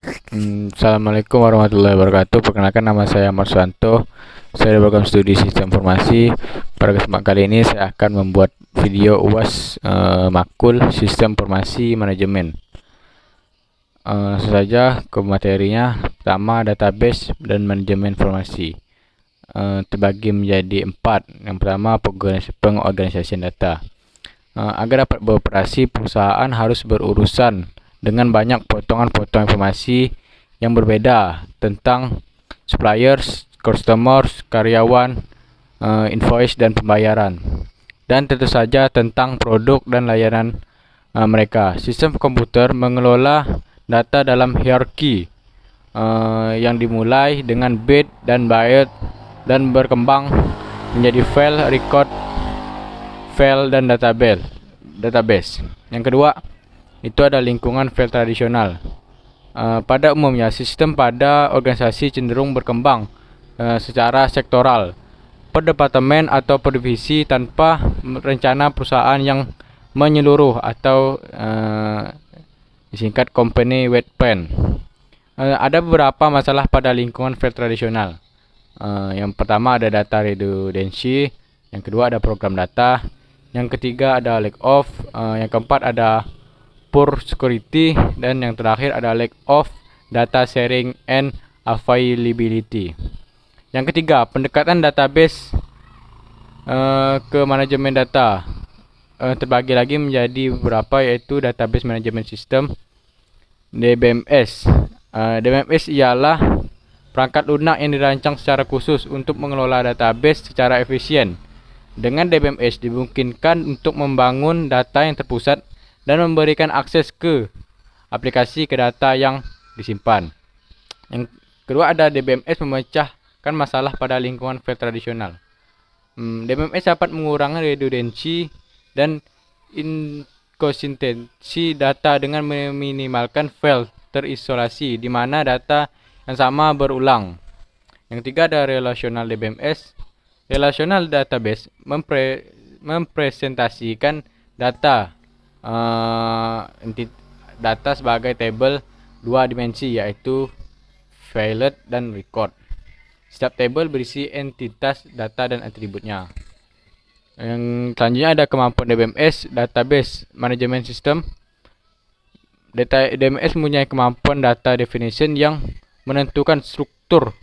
Assalamualaikum warahmatullahi wabarakatuh. Perkenalkan, nama saya Marswanto. Saya dari program studi Sistem Informasi. Pada kesempatan kali ini saya akan membuat video UAS makul Sistem Informasi Manajemen. Langsung saja ke materinya. Pertama, database dan manajemen informasi. Terbagi menjadi 4. Yang pertama, pengorganisasian data. Agar dapat beroperasi, perusahaan harus berurusan dengan banyak potongan-potongan informasi yang berbeda tentang suppliers, customers, karyawan, invoice dan pembayaran, dan tentu saja tentang produk dan layanan mereka. Sistem komputer mengelola data dalam hierarki yang dimulai dengan bit dan byte dan berkembang menjadi file, record, file, dan database. Yang kedua, itu ada lingkungan file tradisional. Pada umumnya, sistem pada organisasi cenderung berkembang secara sektoral, per departemen atau per divisi, tanpa rencana perusahaan yang menyeluruh atau disingkat company wide plan. Ada beberapa masalah pada lingkungan file tradisional. Yang pertama ada data redundancy, yang kedua ada program data, yang ketiga ada lack of, yang keempat ada poor security, dan yang terakhir ada lack of data sharing and availability. Yang ketiga, pendekatan database ke manajemen data terbagi lagi menjadi beberapa, yaitu database management system, DBMS. DBMS ialah perangkat lunak yang dirancang secara khusus untuk mengelola database secara efisien. Dengan DBMS dimungkinkan untuk membangun data yang terpusat dan memberikan akses ke aplikasi ke data yang disimpan. Yang kedua ada DBMS memecahkan masalah pada lingkungan file tradisional. DBMS dapat mengurangi redundancy dan inkonsistensi data dengan meminimalkan file terisolasi di mana data yang sama berulang. Yang ketiga ada relational DBMS. Relational database mempresentasikan data data sebagai tabel dua dimensi, yaitu filet dan record. Setiap tabel berisi entitas data dan atributnya. Yang selanjutnya ada kemampuan DBMS, database management system. DBMS mempunyai kemampuan data definition yang menentukan struktur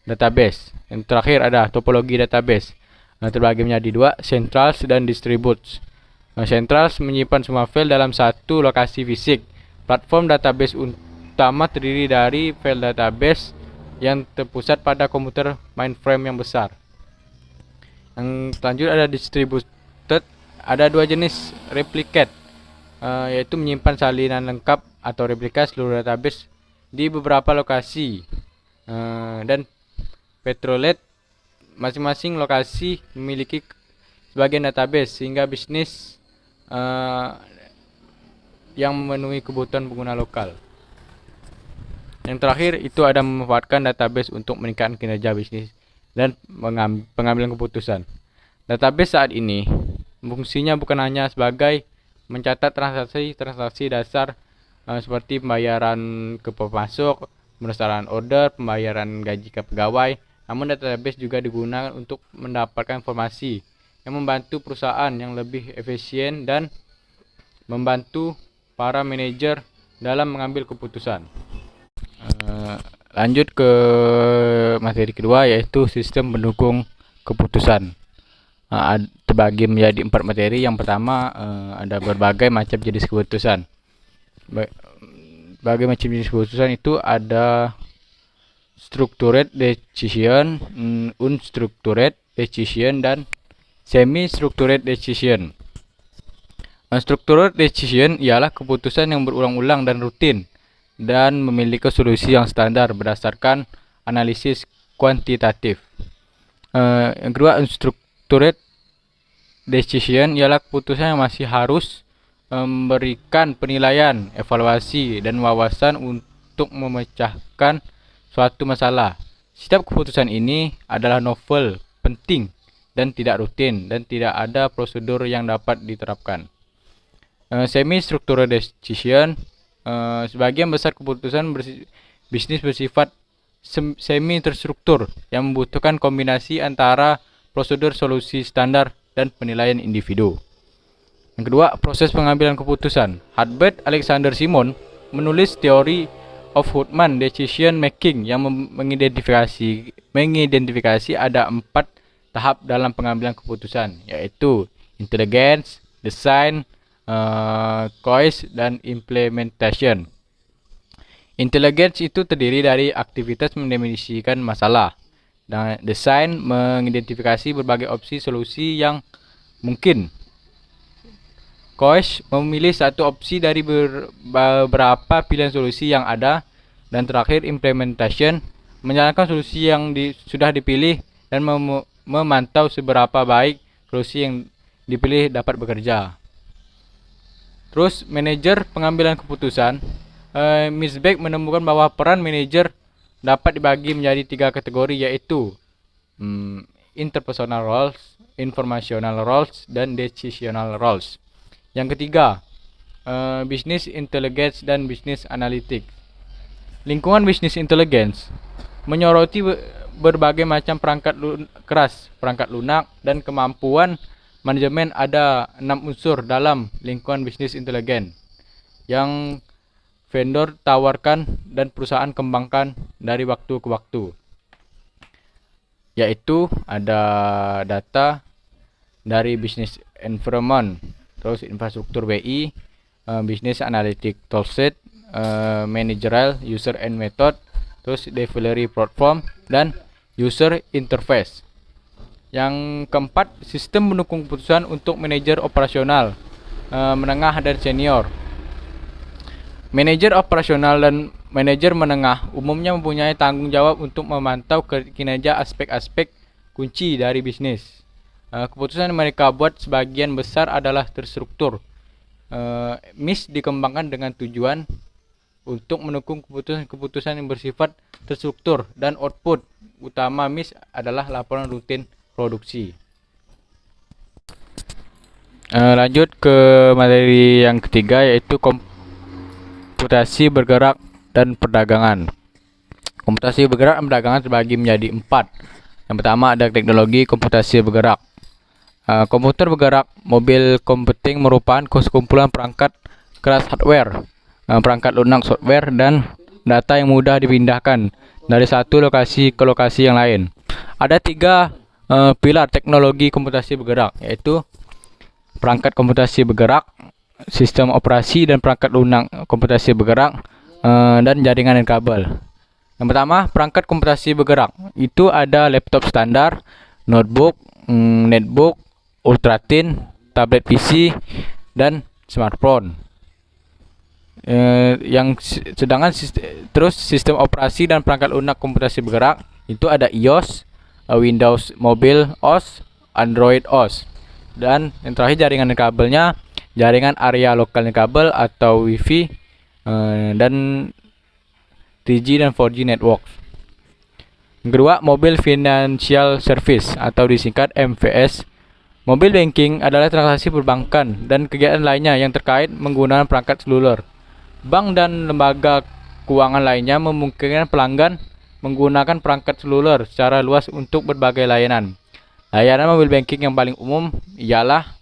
database. Yang terakhir ada topologi database. Terbagi menjadi dua, centrals dan distributes. Centrals menyimpan semua file dalam satu lokasi fisik. Platform database utama terdiri dari file database yang terpusat pada komputer mainframe yang besar. Yang selanjutnya ada distributed. Ada dua jenis replicate, yaitu menyimpan salinan lengkap atau replika seluruh database di beberapa lokasi, dan petrolate. Masing-masing lokasi memiliki sebagian database sehingga bisnis yang memenuhi kebutuhan pengguna lokal. Yang terakhir itu ada memanfaatkan database untuk meningkatkan kinerja bisnis dan pengambilan keputusan. Database saat ini fungsinya bukan hanya sebagai mencatat transaksi dasar seperti pembayaran ke pemasok, pendaftaran order, pembayaran gaji ke pegawai, namun database juga digunakan untuk mendapatkan informasi yang membantu perusahaan yang lebih efisien dan membantu para manajer dalam mengambil keputusan. Lanjut ke materi kedua, yaitu sistem pendukung keputusan. Terbagi menjadi 4 materi. Yang pertama ada berbagai macam jenis keputusan. Berbagai macam jenis keputusan itu ada structured decision, unstructured decision, dan semi-structured decision. Structured decision ialah keputusan yang berulang-ulang dan rutin dan memiliki solusi yang standar berdasarkan analisis kuantitatif. Yang kedua, unstructured decision ialah keputusan yang masih harus memberikan penilaian, evaluasi, dan wawasan untuk memecahkan suatu masalah. Setiap keputusan ini adalah novel, penting, dan tidak rutin, dan tidak ada prosedur yang dapat diterapkan. Semi-structured decision Sebagian besar keputusan bisnis bersifat semi terstruktur yang membutuhkan kombinasi antara prosedur solusi standar dan penilaian individu. Yang kedua, proses pengambilan keputusan. Herbert Alexander Simon menulis teori of Huffman decision making yang mengidentifikasi ada 4 tahap dalam pengambilan keputusan, yaitu intelligence, design, choice, dan implementation. Intelligence itu terdiri dari aktivitas mendefinisikan masalah, dan design mengidentifikasi berbagai opsi solusi yang mungkin. Choice memilih satu opsi dari beberapa pilihan solusi yang ada, dan terakhir implementation menjalankan solusi yang sudah dipilih dan memantau seberapa baik solusi yang dipilih dapat bekerja. Terus manajer pengambilan keputusan. Miss Beck menemukan bahwa peran manajer dapat dibagi menjadi 3 kategori, yaitu interpersonal roles, informational roles, dan decisional roles. Yang ketiga, business intelligence dan business analytics. Lingkungan business intelligence menyoroti berbagai macam perangkat keras, perangkat lunak, dan kemampuan manajemen. Ada 6 unsur dalam lingkungan business intelligence yang vendor tawarkan dan perusahaan kembangkan dari waktu ke waktu, yaitu ada data dari business environment, terus infrastruktur BI, business analytic toolset, managerial user and method, terus delivery platform, dan user interface. Yang keempat, sistem pendukung keputusan untuk manajer operasional, menengah, dan senior. Manajer operasional dan manajer menengah umumnya mempunyai tanggung jawab untuk memantau kinerja aspek-aspek kunci dari bisnis. Keputusan yang mereka buat sebagian besar adalah terstruktur. MIS dikembangkan dengan tujuan untuk mendukung keputusan yang bersifat terstruktur, dan output utama MIS adalah laporan rutin produksi. Lanjut ke materi yang ketiga, yaitu komputasi bergerak dan perdagangan. Komputasi bergerak dan perdagangan terbagi menjadi 4. Yang pertama ada teknologi komputasi bergerak. Komputer bergerak, mobile computing merupakan sekumpulan perangkat keras hardware, perangkat lunak software, dan data yang mudah dipindahkan dari satu lokasi ke lokasi yang lain. Ada 3 pilar teknologi komputasi bergerak, yaitu perangkat komputasi bergerak, sistem operasi, dan perangkat lunak komputasi bergerak, dan jaringan dan kabel. Yang pertama, perangkat komputasi bergerak. Itu ada laptop standar, notebook, netbook, ultratin, tablet PC, dan smartphone. Sedangkan terus sistem operasi dan perangkat lunak komputasi bergerak itu ada iOS, Windows Mobile OS, Android OS, dan yang terakhir jaringan dan kabelnya, jaringan area lokal kabel atau Wi-Fi, dan 3G dan 4G network. Yang kedua, mobile financial service atau disingkat MFS. Mobile banking adalah transaksi perbankan dan kegiatan lainnya yang terkait menggunakan perangkat seluler. Bank dan lembaga keuangan lainnya memungkinkan pelanggan menggunakan perangkat seluler secara luas untuk berbagai layanan. Layanan mobile banking yang paling umum ialah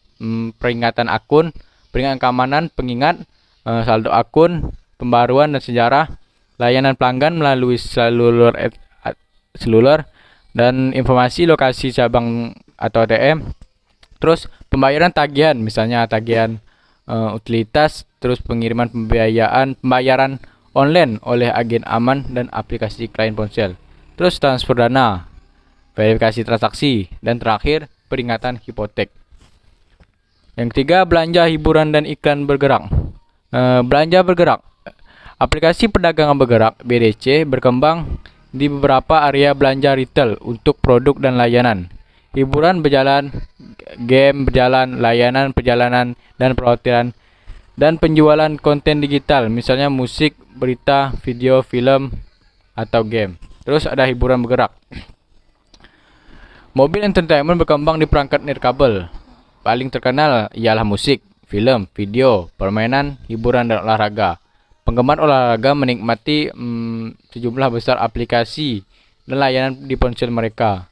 peringatan akun, peringatan keamanan, pengingat, saldo akun, pembaruan dan sejarah, layanan pelanggan melalui seluler, dan informasi lokasi cabang atau ATM. Terus pembayaran tagihan, misalnya tagihan utilitas, terus pengiriman pembayaran online oleh agen aman dan aplikasi klien ponsel. Terus transfer dana, verifikasi transaksi, dan terakhir peringatan hipotek. Yang ketiga, belanja hiburan dan iklan bergerak. Belanja bergerak. Aplikasi perdagangan bergerak (BDC) berkembang di beberapa area belanja retail untuk produk dan layanan. Hiburan berjalan, game berjalan, layanan perjalanan dan perhotelan, dan penjualan konten digital, misalnya musik, berita, video, film, atau game. Terus ada hiburan bergerak. Mobile entertainment berkembang di perangkat nirkabel. Paling terkenal ialah musik, film, video, permainan, hiburan, dan olahraga. Penggemar olahraga menikmati sejumlah besar aplikasi dan layanan di ponsel mereka.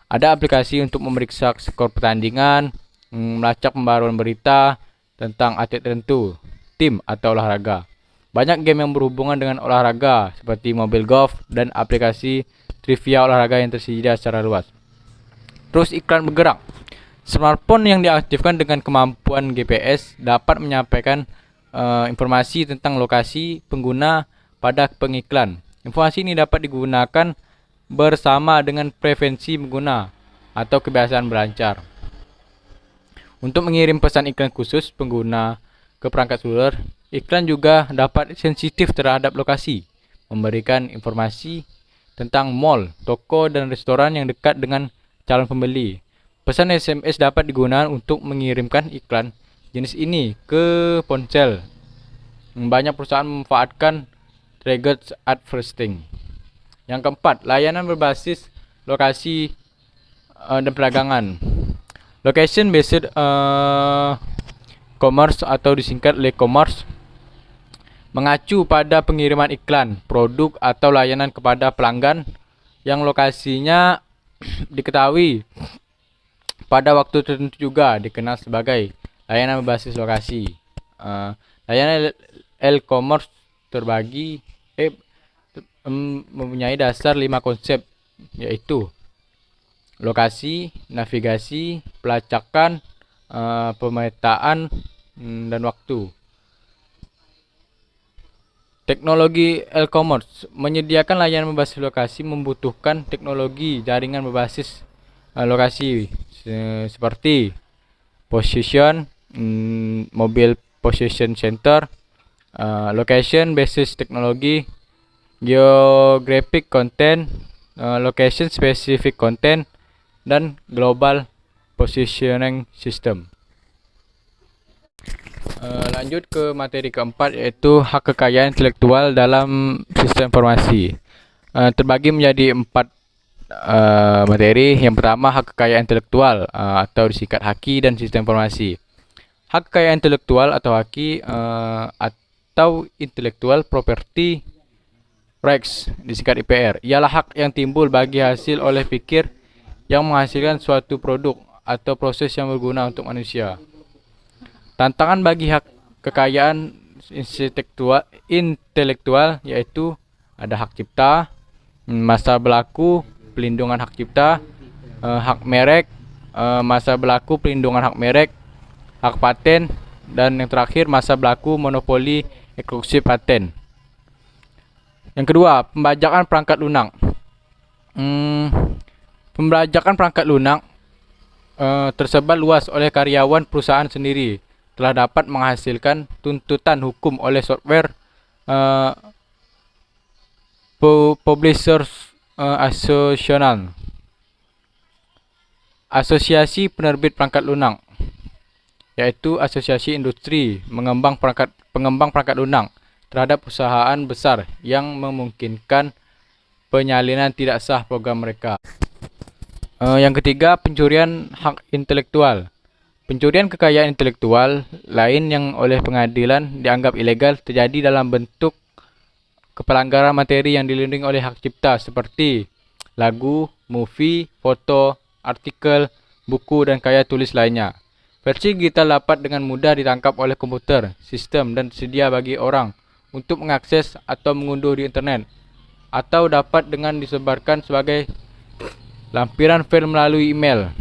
Ada aplikasi untuk memeriksa skor pertandingan, melacak pembaruan berita tentang atlet tertentu, tim atau olahraga. Banyak game yang berhubungan dengan olahraga seperti mobil golf dan aplikasi trivia olahraga yang tersedia secara luas. Terus iklan bergerak. Smartphone yang diaktifkan dengan kemampuan GPS dapat menyampaikan informasi tentang lokasi pengguna pada pengiklan. Informasi ini dapat digunakan bersama dengan preferensi pengguna atau kebiasaan berlancar. Untuk mengirim pesan iklan khusus pengguna ke perangkat seluler, iklan juga dapat sensitif terhadap lokasi, memberikan informasi tentang mall, toko, dan restoran yang dekat dengan calon pembeli. Pesan SMS dapat digunakan untuk mengirimkan iklan jenis ini ke ponsel. Banyak perusahaan memanfaatkan targeted advertising. Yang keempat, layanan berbasis lokasi dan perdagangan. Location based commerce atau disingkat e-commerce mengacu pada pengiriman iklan, produk atau layanan kepada pelanggan yang lokasinya diketahui pada waktu tertentu, juga dikenal sebagai layanan berbasis lokasi. Layanan e-commerce mempunyai dasar 5 konsep, yaitu lokasi, navigasi, pelacakan, pemetaan, dan waktu. Teknologi e-commerce menyediakan layanan berbasis lokasi membutuhkan teknologi jaringan berbasis lokasi seperti position, mobile position center, location basis teknologi, geographic content, location specific content, dan global positioning system. Lanjut ke materi keempat, yaitu hak kekayaan intelektual dalam sistem informasi. Terbagi menjadi 4 materi. Yang pertama, hak kekayaan intelektual atau disingkat haki dan sistem informasi. Hak kekayaan intelektual atau haki atau intellectual property rights disingkat IPR ialah hak yang timbul bagi hasil oleh pikir yang menghasilkan suatu produk atau proses yang berguna untuk manusia. Tantangan bagi hak kekayaan intelektual yaitu ada hak cipta, masa berlaku pelindungan hak cipta, hak merek, masa berlaku pelindungan hak merek, hak paten, dan yang terakhir masa berlaku monopoli eksklusif paten. Yang kedua, pembajakan perangkat lunak. Pembajakan perangkat lunak tersebar luas oleh karyawan perusahaan sendiri telah dapat menghasilkan tuntutan hukum oleh software publishers association, asosiasi penerbit perangkat lunak, yaitu asosiasi industri pengembang perangkat lunak terhadap perusahaan besar yang memungkinkan penyalinan tidak sah program mereka. Yang ketiga, pencurian hak intelektual. Pencurian kekayaan intelektual lain yang oleh pengadilan dianggap ilegal terjadi dalam bentuk pelanggaran materi yang dilindungi oleh hak cipta seperti lagu, movie, foto, artikel, buku, dan karya tulis lainnya. Versi digital dapat dengan mudah ditangkap oleh komputer, sistem, dan tersedia bagi orang untuk mengakses atau mengunduh di internet, atau dapat dengan disebarkan sebagai lampiran file melalui email.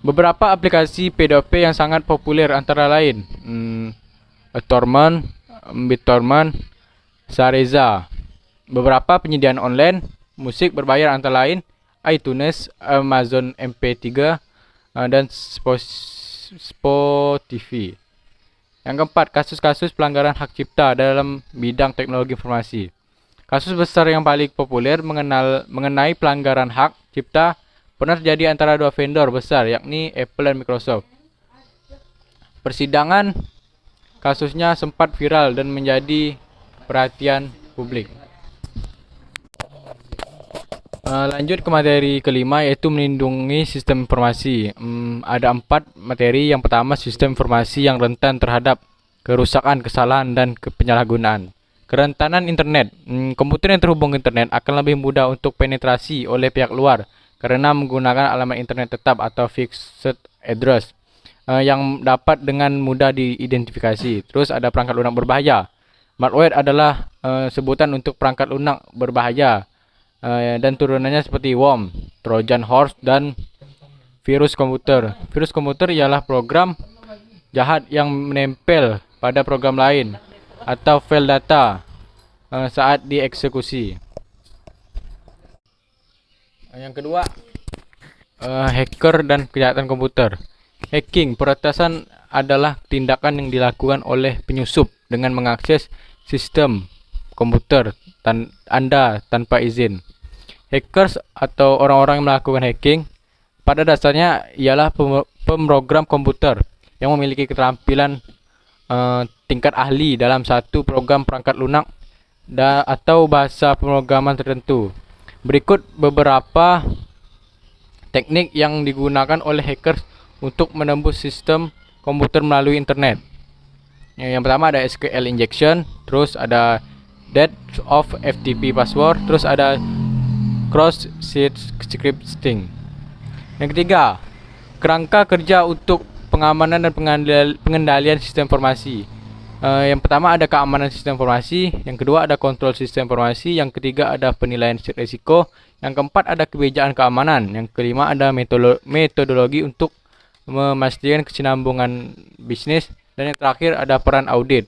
Beberapa aplikasi P2P yang sangat populer antara lain Torrent, BitTorrent, Sareza. Beberapa penyediaan online musik berbayar antara lain iTunes, Amazon MP3, dan Spotify. Yang keempat, kasus-kasus pelanggaran hak cipta dalam bidang teknologi informasi. Kasus besar yang paling populer mengenai pelanggaran hak cipta pernah terjadi antara dua vendor besar, yakni Apple dan Microsoft. Persidangan kasusnya sempat viral dan menjadi perhatian publik. Lanjut ke materi kelima, yaitu melindungi sistem informasi. Ada 4 materi. Yang pertama, sistem informasi yang rentan terhadap kerusakan, kesalahan, dan penyalahgunaan. Kerentanan internet. Komputer yang terhubung ke internet akan lebih mudah untuk penetrasi oleh pihak luar karena menggunakan alamat internet tetap atau fixed address yang dapat dengan mudah diidentifikasi. Terus ada perangkat lunak berbahaya. Malware adalah sebutan untuk perangkat lunak berbahaya dan turunannya seperti worm, Trojan horse, dan virus komputer. Virus komputer ialah program jahat yang menempel pada program lain atau file data saat dieksekusi. Yang kedua, hacker dan kejahatan komputer. Hacking, peretasan adalah tindakan yang dilakukan oleh penyusup dengan mengakses sistem komputer Anda tanpa izin. Hackers atau orang-orang yang melakukan hacking pada dasarnya ialah pemrogram komputer yang memiliki keterampilan tingkat ahli dalam satu program perangkat lunak atau bahasa pemrograman tertentu. Berikut beberapa teknik yang digunakan oleh hackers untuk menembus sistem komputer melalui internet. Yang pertama ada SQL injection, terus ada depth of FTP password, terus ada cross-site scripting. Yang ketiga, kerangka kerja untuk pengamanan dan pengendalian sistem informasi. Yang pertama ada keamanan sistem informasi, yang kedua ada kontrol sistem informasi, yang ketiga ada penilaian risiko, yang keempat ada kebijakan keamanan, yang kelima ada metodologi untuk memastikan kesinambungan bisnis, dan yang terakhir ada peran audit.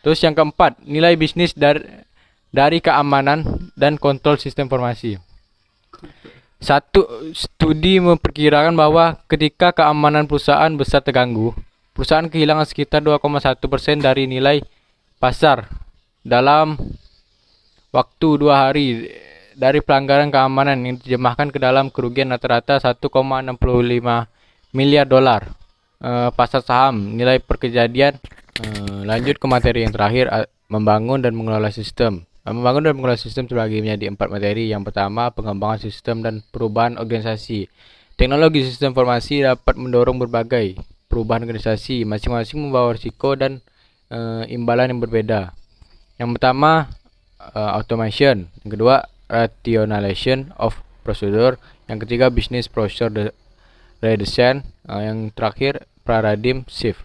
Terus yang keempat, nilai bisnis dari keamanan dan kontrol sistem informasi. Satu studi memperkirakan bahwa ketika keamanan perusahaan besar terganggu, perusahaan kehilangan sekitar 2,1% dari nilai pasar dalam waktu 2 hari dari pelanggaran keamanan yang diterjemahkan ke dalam kerugian rata-rata 1,65 miliar dolar. Pasar saham, nilai perkejadian. Lanjut ke materi yang terakhir, membangun dan mengelola sistem. Membangun dan mengelola sistem terbagi menjadi 4 materi. Yang pertama, pengembangan sistem dan perubahan organisasi. Teknologi sistem informasi dapat mendorong berbagai perubahan organisasi, masing-masing membawa risiko dan imbalan yang berbeda. Yang pertama, automation. Yang kedua, rationalization of procedure. Yang ketiga, business process redesign. Yang terakhir, paradigm shift.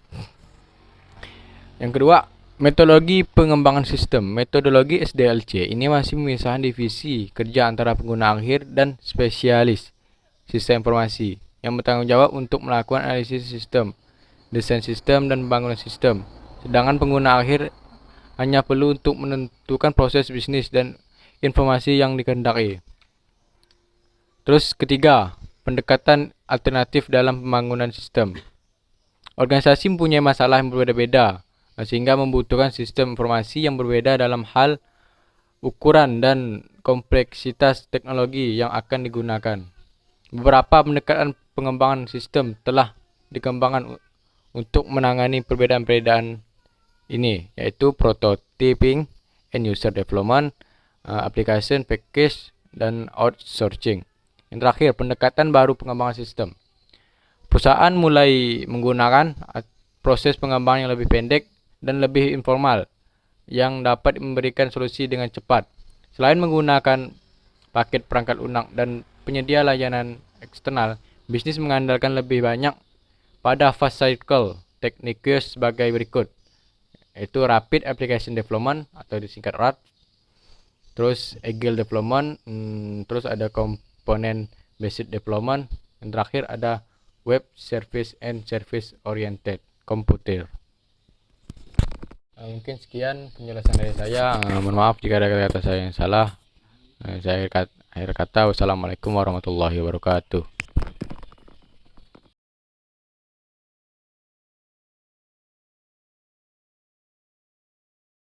Yang kedua, metodologi pengembangan sistem. Metodologi SDLC ini masih memisahkan divisi kerja antara pengguna akhir dan spesialis sistem informasi yang bertanggung jawab untuk melakukan analisis sistem, desain sistem, dan pembangunan sistem. Sedangkan pengguna akhir hanya perlu untuk menentukan proses bisnis dan informasi yang dikehendaki. Terus ketiga, pendekatan alternatif dalam pembangunan sistem. Organisasi mempunyai masalah yang berbeda-beda, sehingga membutuhkan sistem informasi yang berbeda dalam hal ukuran dan kompleksitas teknologi yang akan digunakan. Beberapa pendekatan pengembangan sistem telah dikembangkan untuk menangani perbedaan-perbedaan ini, yaitu prototyping, end user development, application package, dan outsourcing. Yang terakhir, pendekatan baru pengembangan sistem. Perusahaan mulai menggunakan proses pengembangan yang lebih pendek dan lebih informal yang dapat memberikan solusi dengan cepat. Selain menggunakan paket perangkat lunak dan penyedia layanan eksternal, bisnis mengandalkan lebih banyak pada fast cycle tekniknya sebagai berikut, yaitu rapid application development atau disingkat RAD, terus agile development, terus ada component based development, yang terakhir ada web service and service oriented computer. Mungkin sekian penjelasan dari saya. Mohon maaf jika ada kata-kata saya yang salah. Saya akhir kata, wassalamualaikum warahmatullahi wabarakatuh.